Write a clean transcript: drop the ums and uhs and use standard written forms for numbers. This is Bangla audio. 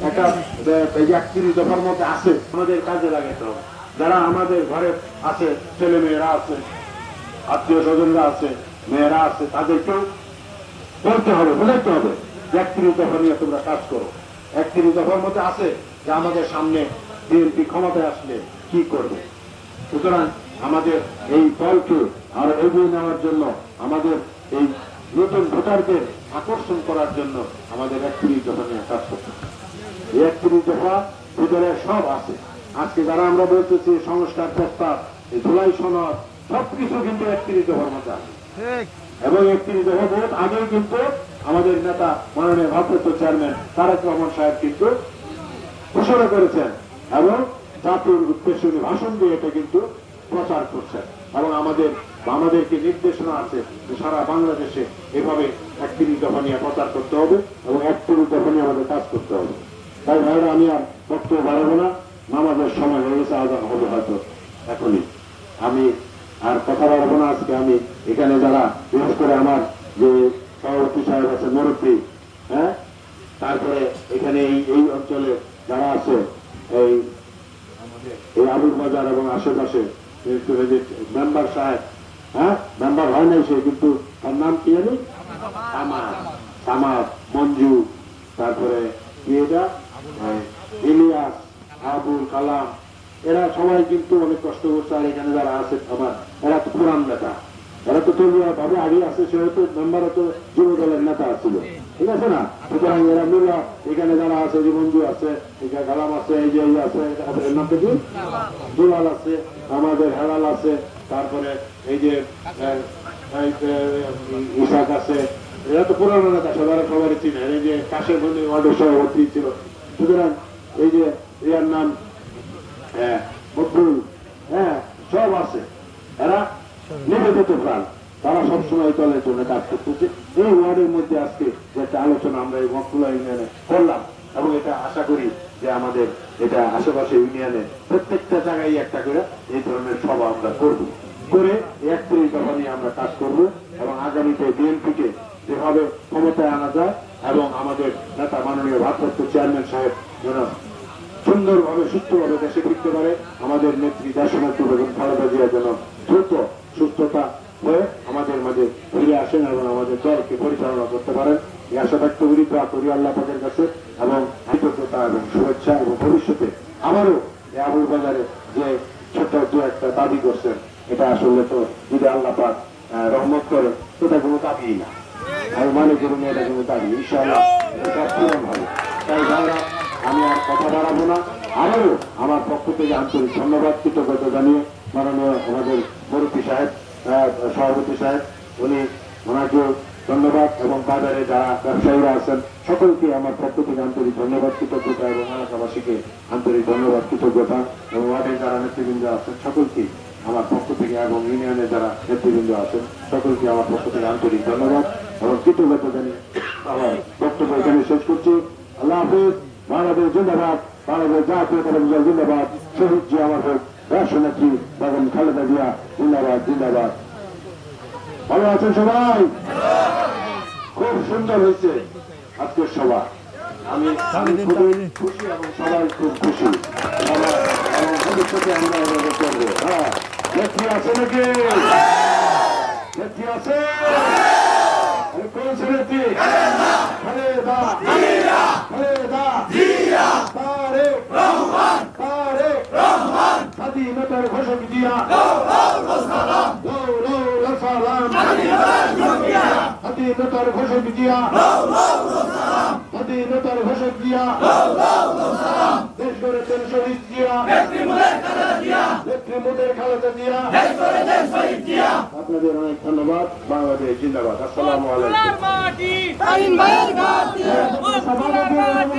একটা 31 দফার মধ্যে আছে, আমাদের কাজে লাগাতে হবে। যারা আমাদের ঘরে আছে, ছেলে মেয়েরা আছে, আত্মীয় স্বজনরা আছে, মেয়েরা আছে, তাদেরকেও বলতে হবে, বোঝাইতে হবে 31 দফা নিয়ে তোমরা কাজ করো। 31 দফার মধ্যে আছে যে আমাদের সামনে বিএনপি ক্ষমতায় আসলে কি করবে। সুতরাং আমাদের এই দলকে আরো এগিয়ে নেওয়ার জন্য, আমাদের এই নতুন ভোটারদের আকর্ষণ করার জন্য আমাদের 31 দফা নিয়ে কাজ করতে হবে। এই 31 দফা ভিতরে সব আছে। আজকে যারা আমরা বলতেছি সংস্কার প্রস্তাব, জুলাই সনদ, সবকিছু কিন্তু 31 দফার মধ্যে আছে। এবং 31 দফা ভোট আগেই কিন্তু আমাদের নেতা মাননীয় ভারপ্রাপ্ত চেয়ারম্যান তারেক রহমান সাহেব কিন্তু ঘোষণা করেছেন এবং জাতির উদ্দেশ্যে ভাষণ দিয়ে এটা কিন্তু প্রচার করছেন। এবং আমাদেরকে নির্দেশনা আছে যে সারা বাংলাদেশে এভাবে 31 দফা নিয়ে প্রচার করতে হবে এবং 31 দফা নিয়ে আমাদের কাজ করতে হবে। তাই ভাইরা আমি আর বক্তব্য বাড়াবো না, নামাজের সময় হয়ে গেছে, আজান হবে হয়তো এখনই। আমি আর কথা বাড়াবো না। আজকে আমি এখানে যারা বিশেষ করে আমার যে সভাপতি সাহেব আছে, মুরব্বী, হ্যাঁ, তারপরে এখানে এই অঞ্চলে যারা আছে, এই আবুল বাজার এবং আশেপাশে মেম্বার সাহেব, হ্যাঁ, মেম্বার হয় নাই সে, কিন্তু তার নাম কি জানি, সামাদ, মঞ্জু, তারপরে কি এটা ইলিয়াস, আবুল কালাম, এরা সবাই কিন্তু অনেক কষ্ট করছে। আর এখানে যারা আছে আমার, এরা তো পুরান নেতা, এরা তো ভাবে আগে আছে, সে হয়তো মেম্বার হতো যুব দলের নেতা ছিল, ঠিক আছে না। সুতরাং এরা মিলা এখানে যারা আছে, যে মঞ্জু আছে, এখানে কালাম আছে, এই যে আছে নাম কি দুলাল আছে, আমাদের হেলাল আছে, তারপরে এই যে ইসাক আছে, এরা তো পুরানো নেতা, সবারই চিনে। এই যে কাশের বন্ধু ওয়ার্ডের সভাপতি ছিল। সুতরাং এই যে ইয়ার নাম মকবুল, হ্যাঁ, সব আছে। এরা নিবেদিত প্রাণ, তারা সবসময় দলের জন্য কাজ করতেছে। এই ওয়ার্ডের মধ্যে আজকে যে একটা আলোচনা আমরা এই মকবুলা ইউনিয়নে করলাম, এবং এটা আশা করি যে আমাদের এটা আশেপাশে ইউনিয়নে প্রত্যেকটা জায়গায় একটা করে এই ধরনের সভা আমরা করবো, করে 31 দফা নিয়ে আমরা কাজ করব। এবং আগামীতে বিএনপিকে যেভাবে ক্ষমতায় আনা যায় এবং আমাদের নেতা মাননীয় ভারপ্রাপ্ত চেয়ারম্যান সাহেব যেন সুন্দরভাবে সুস্থভাবে দেশে ফিরতে পারে, আমাদের নেত্রী দেশনেত্রী বেগম খালেদা জিয়া যেন দ্রুত সুস্থতা হয়ে আমাদের মাঝে ফিরে আসেন এবং আমাদের দলকে পরিচালনা করতে পারেন। এই আশা ব্যক্ত করি, দোয়া করি আল্লাহ পাকের কাছে, এবং কৃতজ্ঞতা এবং শুভেচ্ছা। এবং ভবিষ্যতে আবারও এই আবুল বাজারে যে ছোট্ট দু একটা দাবি করছেন, এটা আসলে তো যদি আল্লাহ পাক রহমত করে, এটা কোনো দাবি না, আমি মনে করি না এটা কোনো দাবি, ইনশাআল্লাহ এটা পূরণ হবে। তাই ভাইরা আমি আর কথা বাড়াবো না। আবারও আমার পক্ষ থেকে আন্তরিক ধন্যবাদ, কৃতজ্ঞতা জানিয়ে মাননীয় আমাদের মুরব্বী সাহেব, সভাপতি সাহেব, ওনাকেও ধন্যবাদ, এবং বাজারে যারা ব্যবসায়ীরা আছেন সকলকে আমার পক্ষ থেকে আন্তরিক ধন্যবাদ, কৃতজ্ঞতা, এবং এলাকাবাসীকে আন্তরিক ধন্যবাদ, কৃতজ্ঞতা, এবং ওয়ার্ডের যারা নেতৃবৃন্দ আছেন সকলকে আমার পক্ষ থেকে, এবং ইউনিয়নের যারা নেতৃবৃন্দ আছেন সকলকে আমার পক্ষ থেকে আন্তরিক ধন্যবাদ এবং কৃতজ্ঞতা জানিয়ে আমার বক্তব্য এখানে শেষ করছি। আল্লাহ হাফেজ। বাংলাদেশ জিন্দাবাদ, বাংলাদেশ জাতীয়তাবাদী দল জিন্দাবাদ, শহীদ জিয়া আমার হোক, রাষ্ট্রনেত্রী বেগম খালেদা জিয়া জিন্দাবাদ, জিন্দাবাদ। ভালো আছেন সবাই? খুব সুন্দর হয়েছে আজকের সভা, আমি খুবই খুশি এবং সবাই খুব খুশি। এবং ভবিষ্যতে আমরা এভাবে করবো। হ্যাঁ, নেত্রী আছে নাকি? নেত্রী আছে? কোন নেত্রী? খালেদা, খালেদা, তারেক রহমান, স্বাধীনতার ঘোষক দিয়া, স্বাধীনতার ঘোষক দিয়া, স্বাধীনতার ঘোষক দিয়া, দেশ গড়েছেন শহীদ জিয়া, নেত্রী মোদের খালেদা জিয়া। আপনাদের অনেক ধন্যবাদ। বাংলাদেশ জিন্দাবাদ। আসসালামু আলাইকুম।